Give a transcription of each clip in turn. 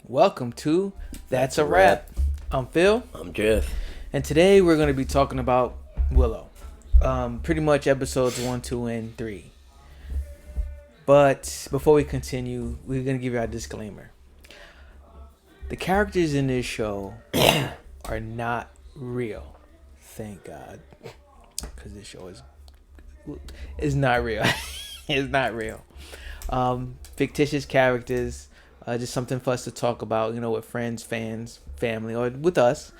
Welcome to That's a Wrap. I'm Phil, I'm Jeff. and today we're going to be talking about Willow. Pretty much episodes 1, 2, and 3. But before we continue, we're going to give you our disclaimer. The characters in this show are not real. Thank God. Because this show is not real. It's not real. Fictitious characters, just something for us to talk about, with friends, fans, family, or with us,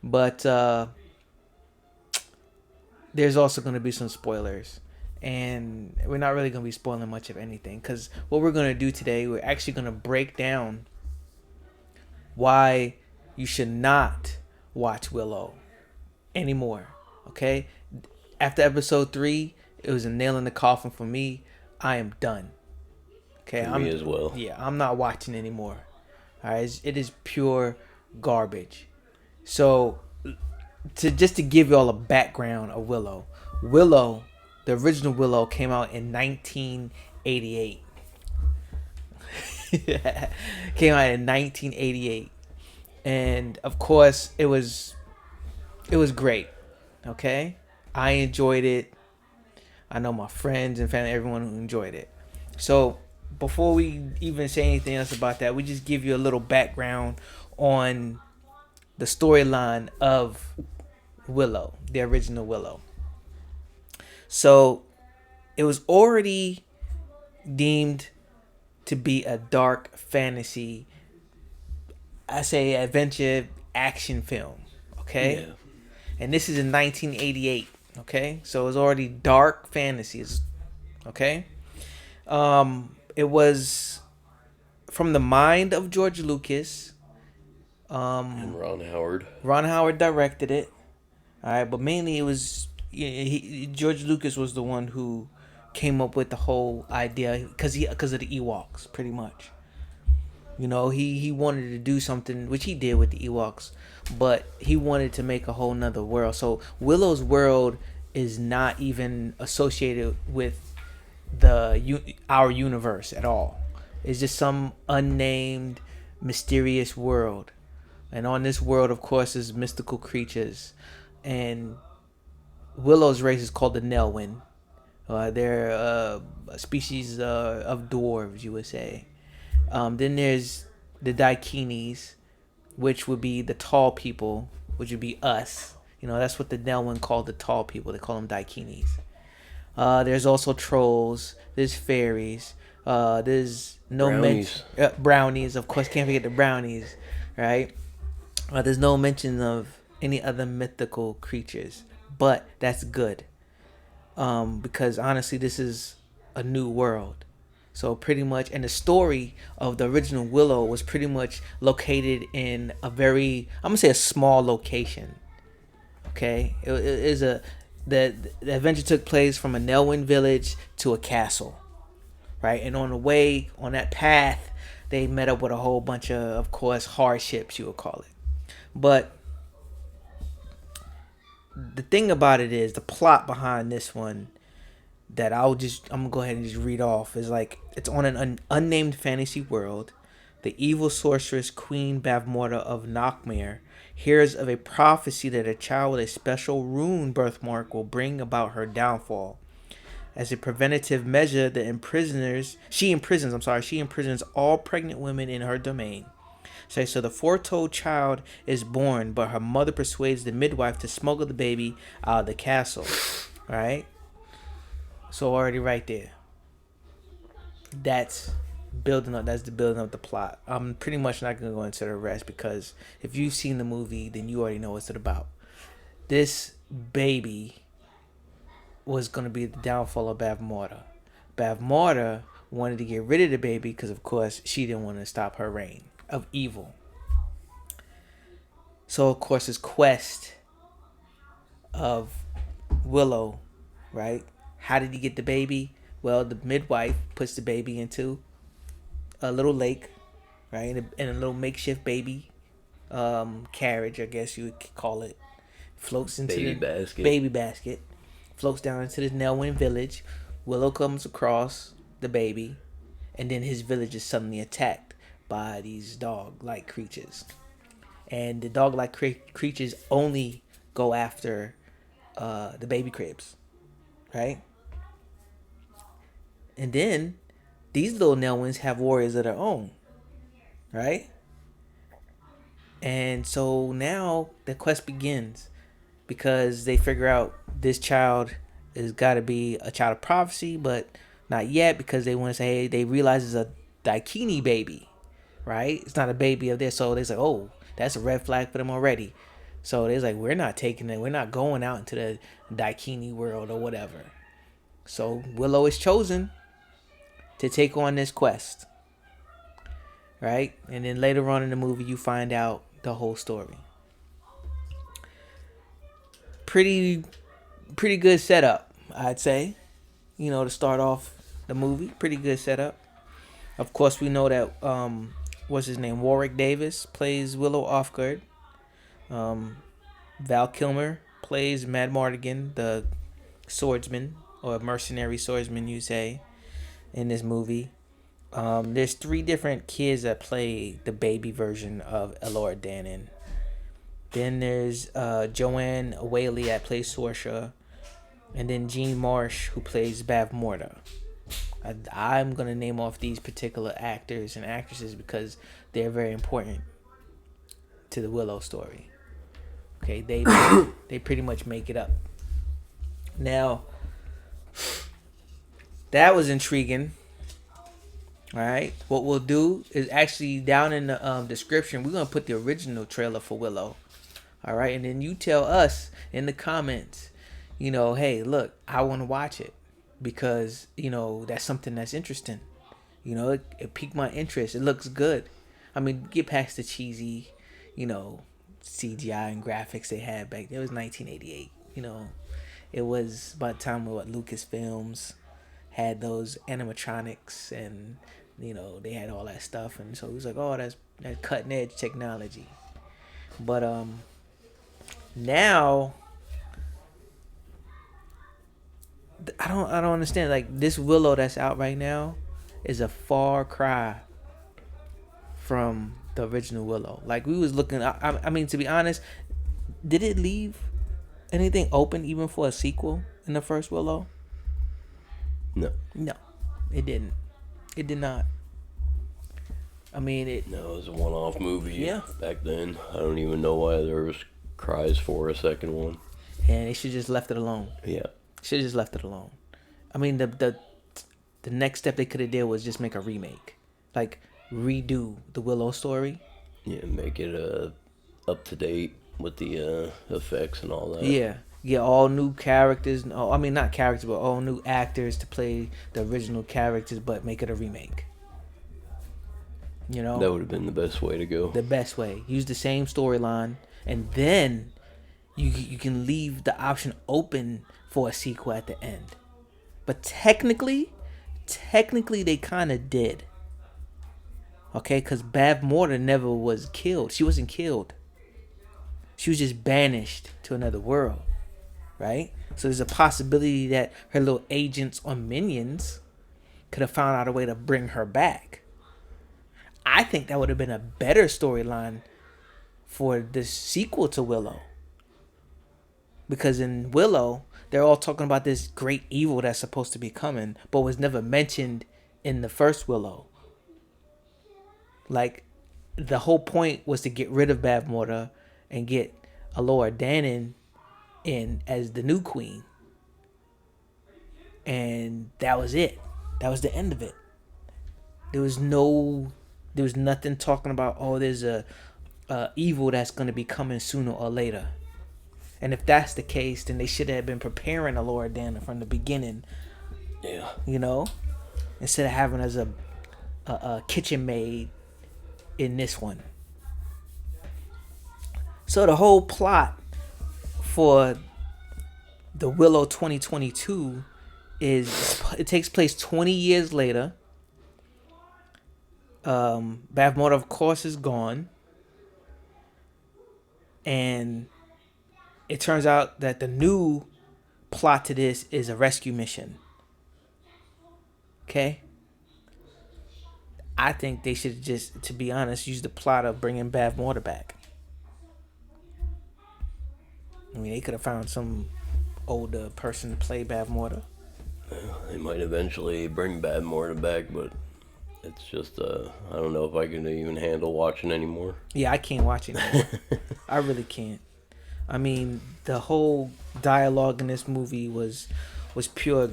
But there's also going to be some spoilers, and we're not really going to be spoiling much of anything because what we're going to do today, we're actually going to break down why you should not watch Willow anymore. Okay, after episode 3, it was a nail in the coffin for me. I am done. Okay, Me as well. Yeah, I'm not watching anymore. All right, it is pure garbage. So, to give y'all a background of Willow, the original Willow came out in 1988. Came out in 1988, and of course, it was great. Okay, I enjoyed it. I know my friends and family, everyone who enjoyed it. So before we even say anything else about that, we just give you a little background on the storyline of Willow, the original Willow. So it was already deemed to be a dark fantasy, I say adventure action film. Okay? Yeah. And this is in 1988. Okay? So it was already dark fantasies. Okay? It was from the mind of George Lucas. And Ron Howard. Ron Howard directed it. All right, but mainly it was George Lucas was the one who came up with the whole idea because of the Ewoks, pretty much. He wanted to do something, which he did with the Ewoks, but he wanted to make a whole nother world. So Willow's world is not even associated with our universe at all. It's just some unnamed, mysterious world, and on this world, of course, is mystical creatures. And Willow's race is called the Nelwyn. They're a species of dwarves, you would say. Then there's the Dakinis, which would be the tall people, which would be us. That's what the Nelwyn called the tall people. They call them Dakinis. There's also trolls. There's fairies. There's no Brownies. Brownies, of course. Can't forget the brownies, right? There's no mention of any other mythical creatures, but that's good, because honestly, this is a new world. So pretty much, and the story of the original Willow was pretty much located in I'm gonna say a small location. Okay, it is the adventure took place from a Nelwyn village to a castle, right? And on the way, on that path, they met up with a whole bunch of course, hardships, you would call it. But the thing about it is, the plot behind this one that I'm gonna go ahead and just read off is like, it's on an unnamed fantasy world. The evil sorceress Queen Bavmorda of Knockmere hears of a prophecy that a child with a special rune birthmark will bring about her downfall. As a preventative measure, she imprisons all pregnant women in her domain. So the foretold child is born, but her mother persuades the midwife to smuggle the baby out of the castle. Right? So already right there. That's building up. That's the building up the plot. I'm pretty much not gonna go into the rest because if you've seen the movie, then you already know what it's about. This baby was gonna be the downfall of Bavmorda. Bavmorda wanted to get rid of the baby because, of course, she didn't want to stop her reign of evil. So, of course, his quest of Willow, right? How did he get the baby? Well, the midwife puts the baby into a little lake, right? In a little makeshift baby carriage, I guess you would call it. Floats into baby basket. Floats down into this Nelwyn village. Willow comes across the baby, and then his village is suddenly attacked by these dog-like creatures, and the dog-like creatures only go after the baby cribs, right? And then these little Nelwins have warriors of their own, right? And so now the quest begins because they figure out this child has got to be a child of prophecy, but not yet because they want to say, hey, they realize it's a Daikini baby, right? It's not a baby of theirs. So they say, oh, that's a red flag for them already. So they're like, we're not taking it. We're not going out into the Daikini world or whatever. So Willow is chosen to take on this quest, right? And then later on in the movie, you find out the whole story. Pretty good setup, I'd say. To start off the movie, pretty good setup. Of course, we know that what's his name, Warwick Davis plays Willow Offguard. Val Kilmer plays Mad Mardigan, the swordsman or mercenary swordsman, you say, in this movie. There's 3 different kids that play the baby version of Elora Danan. Then there's Joanne Whaley that plays Sorsha. And then Jean Marsh, who plays Bavmorda. I'm going to name off these particular actors and actresses because they're very important to the Willow story. Okay, they pretty much make it up. Now, that was intriguing. All right, what we'll do is actually down in the description, we're going to put the original trailer for Willow. All right, and then you tell us in the comments, hey, look, I want to watch it because, that's something that's interesting. It piqued my interest. It looks good. I mean, get past the cheesy, CGI and graphics they had back then. It was 1988. It was by the time what Lucasfilms had those animatronics and, they had all that stuff. And so it was like, oh, that's cutting edge technology. But now I don't understand. Like, this Willow that's out right now is a far cry from the original Willow. Like, we was looking. I mean, to be honest, did it leave anything open even for a sequel in the first Willow? No, it didn't. It did not. I mean, it was a one-off movie. Yeah. Back then, I don't even know why there was cries for a second one. And they should just left it alone. Yeah. Should have just left it alone. I mean, the next step they could have did was just make a remake, like redo the Willow story. Yeah, make it up to date with the effects and all that. Yeah, get all new characters. Oh, I mean, not characters, but all new actors to play the original characters, but make it a remake. That would have been the best way to go. The best way. Use the same storyline, and then you can leave the option open for a sequel at the end. But technically they kind of did. Okay, because Bavmorda never was killed. She wasn't killed. She was just banished to another world, right? So there's a possibility that her little agents or minions could have found out a way to bring her back. I think that would have been a better storyline for this sequel to Willow. Because in Willow, they're all talking about this great evil that's supposed to be coming, but was never mentioned in the first Willow. Like, the whole point was to get rid of Bavmorda and get Elora Danan in as the new queen. And that was it. That was the end of it. There was nothing talking about, oh, there's a evil that's going to be coming sooner or later. And if that's the case, then they should have been preparing Elora Danan from the beginning. Yeah. Instead of having as a kitchen maid in this one. So the whole plot for the Willow 2022 is it takes place 20 years later. Bavmorda, of course, is gone. And it turns out that the new plot to this is a rescue mission. Okay? I think they should just, to be honest, use the plot of bringing Bav Mortar back. I mean, they could have found some older person to play Bav Mortar. They might eventually bring Bad Morta back, but it's just I don't know if I can even handle watching anymore. Yeah, I can't watch it anymore. I really can't. I mean, the whole dialogue in this movie was pure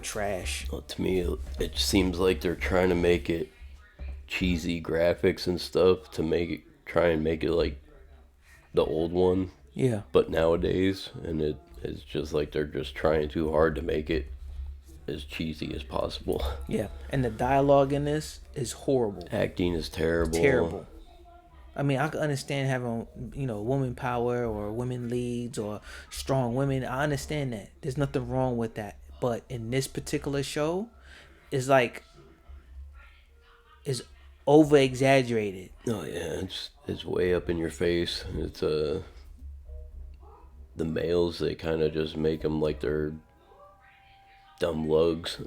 trash. Well, to me, it seems like they're trying to make it cheesy graphics and stuff to try and make it like the old one. Yeah. But nowadays, and it's just like they're just trying too hard to make it as cheesy as possible. Yeah, and the dialogue in this is horrible. Acting is terrible. Terrible. I mean, I can understand having, woman power or women leads or strong women. I understand that. There's nothing wrong with that. But in this particular show, it's like, it's over exaggerated. Oh yeah, it's way up in your face. It's the males, they kind of just make them like they're dumb lugs.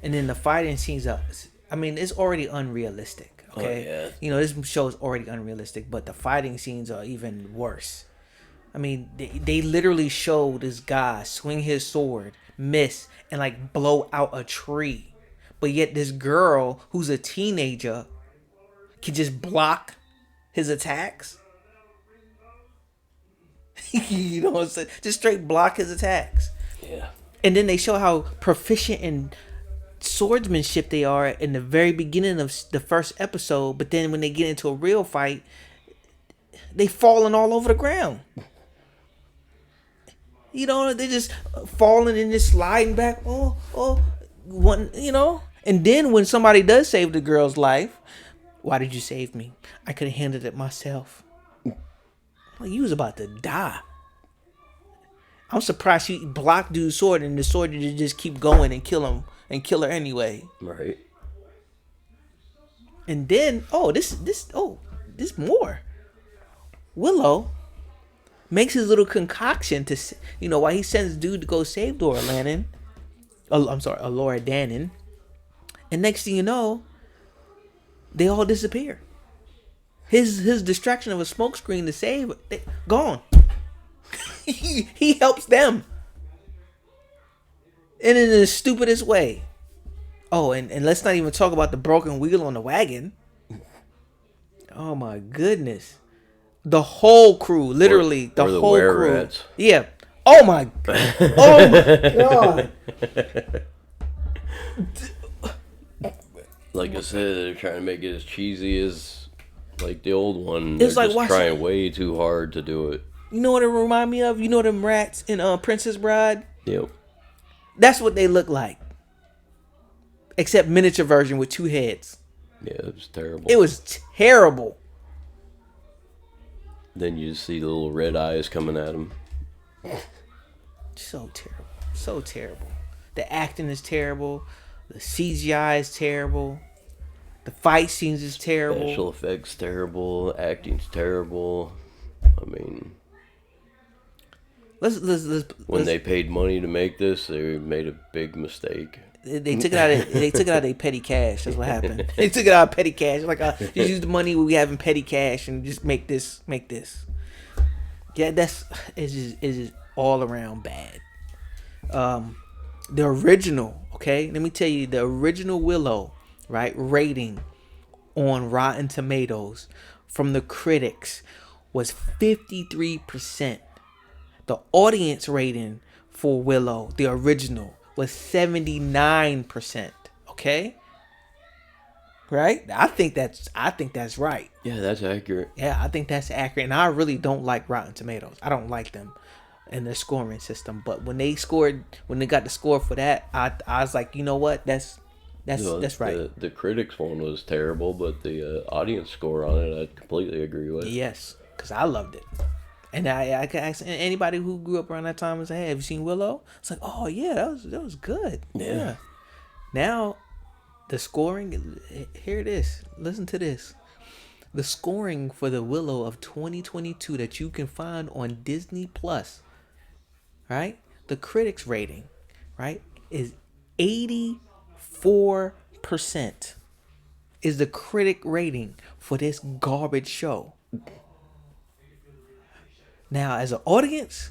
And then the fighting scenes are, I mean, it's already unrealistic. Okay, Oh, yeah. This show is already unrealistic, but the fighting scenes are even worse. I mean, they literally show this guy swing his sword, miss, and like blow out a tree, but yet this girl who's a teenager can just block his attacks. You know what I'm saying? Just straight block his attacks. Yeah. And then they show how proficient in swordsmanship they are in the very beginning of the first episode, but then when they get into a real fight, they falling all over the ground. They're just falling and just sliding back. And then when somebody does save the girl's life, why did you save me? I could have handled it myself. Like, you was about to die. I'm surprised she blocked dude's sword and the sword did just keep going and kill him and kill her anyway. Right. And then, this more. Willow makes his little concoction to, while he sends dude to go save Laura Dannon. And next thing you know, they all disappear. His distraction of a smokescreen to save, gone. He helps them. And in the stupidest way. Oh, and let's not even talk about the broken wheel on the wagon. Oh my goodness. The whole crew, literally, the whole crew. Rats. Yeah. Oh my god. Oh my god. Like I said, they're trying to make it as cheesy as like the old one. They're like, just trying way too hard to do it. You know what it remind me of? You know them rats in Princess Bride? Yep. That's what they look like. Except miniature version with 2 heads. Yeah, it was terrible. It was terrible. Then you see the little red eyes coming at him. So terrible. So terrible. The acting is terrible. The CGI is terrible. The fight scenes is terrible. Special effects terrible. Acting's terrible. I mean, let's when they paid money to make this, they made a big mistake. They took it out. They took it out of their petty cash. That's what happened. They took it out of petty cash. Like, just use the money we have in petty cash and just make this. Yeah, it's just all around bad. The original, okay. Let me tell you, the original Willow, right? Rating on Rotten Tomatoes from the critics was 53%. The audience rating for Willow, the original, was 79%. Okay? Right? I think that's right. Yeah, that's accurate. Yeah, I think that's accurate. And I really don't like Rotten Tomatoes. I don't like them and their scoring system. But when they got the score for that, I was like, you know what? That's right. The critics one was terrible, but the audience score on it, I completely agree with. Yes, because I loved it. And I can ask anybody who grew up around that time and say, hey, have you seen Willow? It's like, oh yeah, that was good. Yeah. Now, the scoring, here it is. Listen to this. The scoring for the Willow of 2022 that you can find on Disney Plus, right? The critics rating, right, is 84%. 28% is the critic rating for this garbage show. Now, as an audience,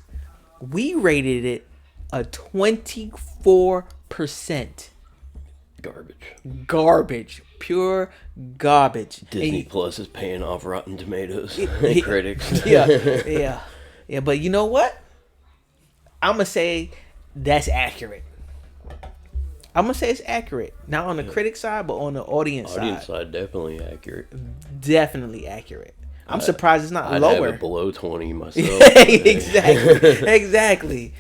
we rated it a 24%. Garbage. Pure garbage. Disney Plus is paying off Rotten Tomatoes and critics. Yeah. But you know what? I'm going to say that's accurate. I'm going to say it's accurate. Not on the critic side, but on the audience side. Audience side, definitely accurate. Definitely accurate. I'm surprised it's not I'd lower. have it below 20 myself. Exactly.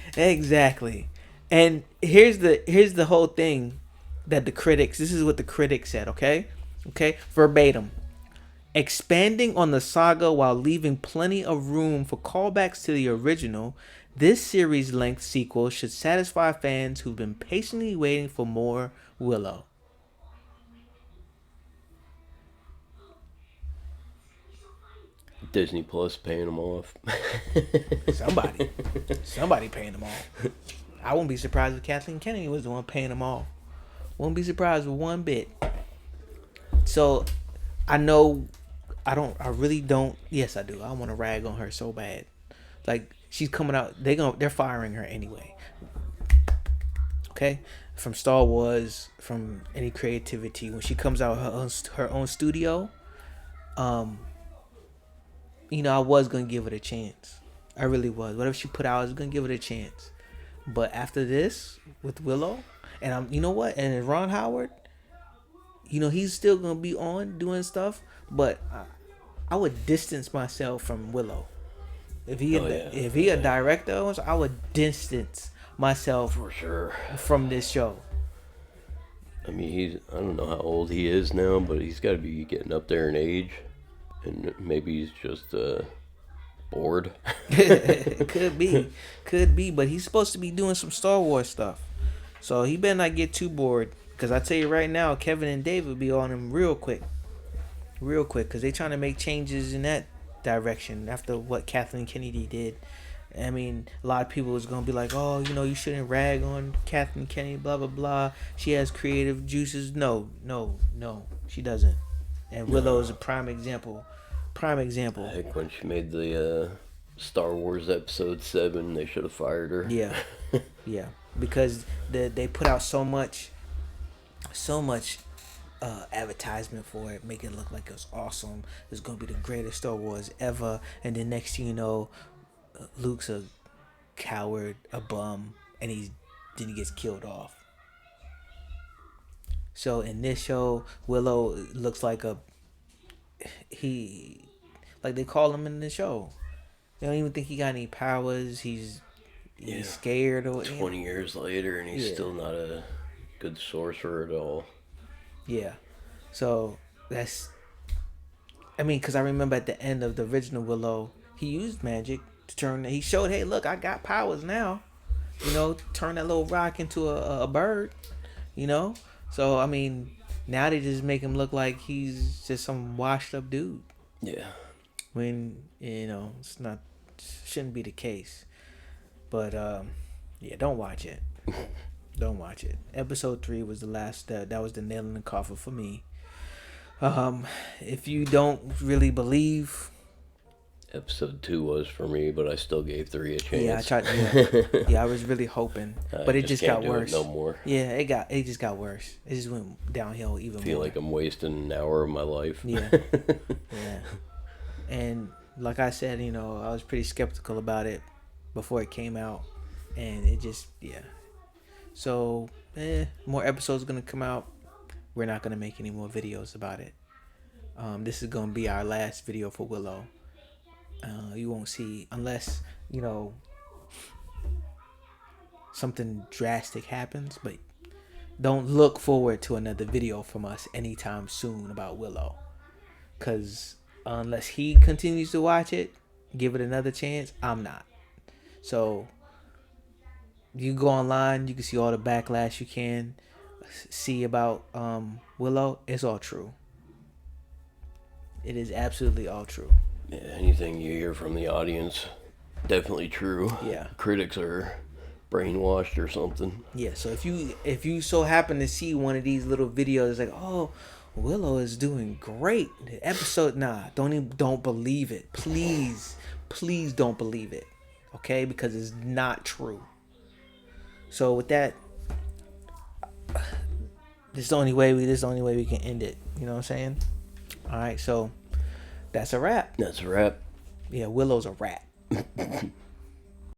And here's the whole thing that the critics. This is what the critics said. Okay, verbatim. Expanding on the saga while leaving plenty of room for callbacks to the original, this series-length sequel should satisfy fans who've been patiently waiting for more Willow. Disney Plus paying them off. Somebody paying them off. I wouldn't be surprised if Kathleen Kennedy was the one paying them off. Wouldn't be surprised with one bit. So, I really don't. Yes, I do. I want to rag on her so bad. Like, she's coming out. They're firing her anyway. Okay, from Star Wars, from any creativity. When she comes out her own studio, I was gonna give it a chance. I really was. Whatever she put out, I was gonna give it a chance. But after this, with Willow, and you know what? And Ron Howard, he's still gonna be on doing stuff. But I would distance myself from Willow. If he a director, I would distance myself for sure from this show. I mean, I don't know how old he is now, but he's got to be getting up there in age, and maybe he's just bored. Could be, but he's supposed to be doing some Star Wars stuff, so he better not get too bored. Because I tell you right now, Kevin and David will be on him real quick, because they trying to make changes in that direction after what Kathleen Kennedy did. I mean, a lot of people is going to be like, oh, you shouldn't rag on Kathleen Kennedy, blah, blah, blah. She has creative juices. No, she doesn't. And Willow is a prime example. I think when she made the Star Wars Episode 7, they should have fired her. Yeah. Because they put out so much advertisement for it, make it look like it was awesome. It's going to be the greatest Star Wars ever. And then next thing you know, Luke's a coward, a bum, and he gets killed off. So in this show, Willow looks like like they call him in the show. They don't even think he got any powers. He's scared. 20 years later, and he's still not a good sorcerer at all. Yeah. So because I remember at the end of the original Willow, he used magic to turn. He showed, hey, look, I got powers now. Turn that little rock into a bird. So I mean, now they just make him look like he's just some washed up dude. Yeah. When it's not, shouldn't be the case. But don't watch it. Don't watch it. Episode 3 was the last. That was the nail in the coffin for me. If you don't really believe, Episode 2 was for me, but I still gave 3 a chance. Yeah, I tried. Yeah, I was really hoping, but it just got worse. No more. Yeah, it just got worse. It just went downhill even more. I feel like I'm wasting an hour of my life. Yeah. And like I said, I was pretty skeptical about it before it came out, and it just So, more episodes gonna come out. We're not gonna make any more videos about it. This is gonna be our last video for Willow. You won't see, unless something drastic happens, but don't look forward to another video from us anytime soon about Willow, because unless he continues to watch it, give it another chance, I'm not. So you go online, you can see all the backlash you can see about Willow. It's all true. It is absolutely all true. Yeah, anything you hear from the audience, definitely true. Yeah. Critics are brainwashed or something. Yeah, so if you so happen to see one of these little videos like, oh, Willow is doing great. The episode, nah, don't believe it. Please don't believe it. Okay? Because it's not true. So with that, this is the only way we can end it. You know what I'm saying? Alright, so that's a wrap. That's a wrap. Yeah, Willow's a rat.